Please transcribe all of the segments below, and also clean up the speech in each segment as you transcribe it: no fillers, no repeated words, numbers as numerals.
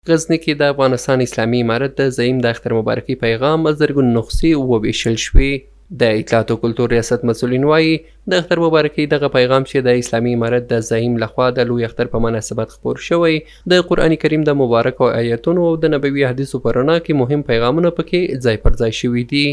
غزني کې د افغانستان اسلامي امارت د زعیم د اختر مبارکي پیغام زرګون نسخې وویشل شوې. د اطلاعات او کلتور ریاست مسؤلین وایي د اختر مبارکي دغه پیغام چې د اسلامي امارت د زعیم لخوا د لوی اختر په مناسبت خپور شوی د قرآن کریم د مبارکو آیتونو او د نبوي حدیثو په رڼا کې مهم پیغامونه پکې ځای پر ځای شوي دي.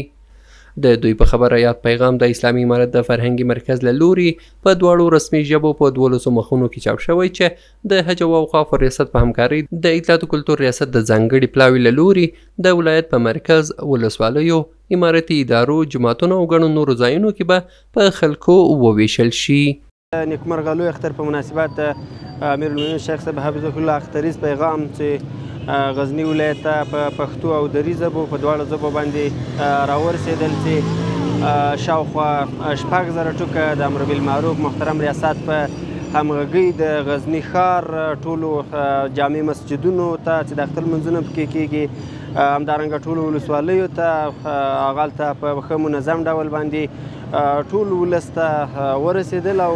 د دوی په خبره یاد پیغام د اسلامي امارت د فرهنګي مرکز له لوري په دواړو رسمي ژبو په 12 مخونو کې چاپ شوی چې د حج او اوقاف ریاست په همکارۍ د اطلاعات او کلتور ریاست د ځانګړي پلاوي له لوري د ولایت په مرکز، ولسوالیو، امارتي ادارو، جماعتونو او ګڼو نورو ځایونو کې به په خلکو وویشل شي. نیکمرغه لوی اختر په مناسبت امیر المؤمنین شیخ صاحب حفظه الله اختریز پیغام چې غزني ولایت ته په پښتو او دري ژبو په دواړو ژبو باندې راورسېدل چې شاوخوا 6000 ټوکه د امر بالمعروف محترم ریاست په همغږۍ د غزني ښار ټولو جامع مسجدونو ته چې د اختر لمونځونه پکې کیږي، همدارنګه ټولو ولسوالیو ته هغلته په ښه منظم ډول باندې ټول ولس ته ورسېدل او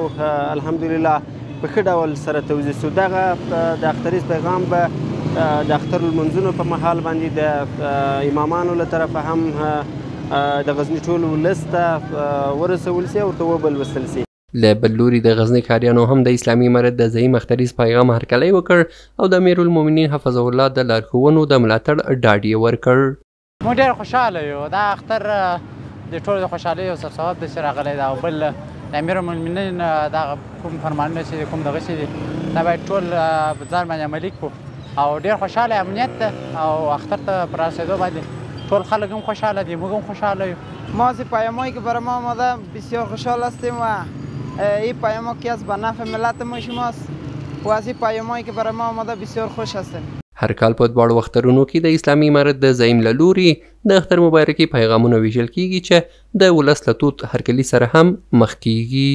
الحمدلله په ښه ډول سره توزیع شو. دغه د اختریز پیغام به د اختر لمونځونو په مهال باندې د امامانو له طرفه هم د غزني ټول ولس ته ورسول سي او ورته وبلوستل سي. له بل لوري د غزني ښاریانو هم د اسلامي امارت د زعیم اختریز پیغام هرکلی وکړ او د امیر المؤمنین حفظه الله د لارښوونو د ملاتړ ډاډ یې ورکړ. موږ ډېر خوشحاله یو. دا اختر د ټولو د خوشحالۍ او سرسبب داسې راغلی دی او بل د امیر المؤمنین دغه کوم فرمانونه چې کوم دغه شي دي دا باید ټول ځان باندې عملي کړو او ډېر خوشحاله امنیت ده او اختر ته په رسېدو باندې ټول خلک هم خوشحاله دي، موږ هم خوشحاله یو. ما از پیامایی که برای ما آمده بسیار خوشحال هستیم و این پیاما که از به نفع ملت ما شماست و از این پیامایی که برای ما آمده بسیار خوش هستیم. هر کال په دواړو اخترونو کې د اسلامي امارت د زعیم له لوري د اختر مبارکي پیغامونه ویشل کیږي چې د ولس له توت هرکلي سره هم مخ کیږي.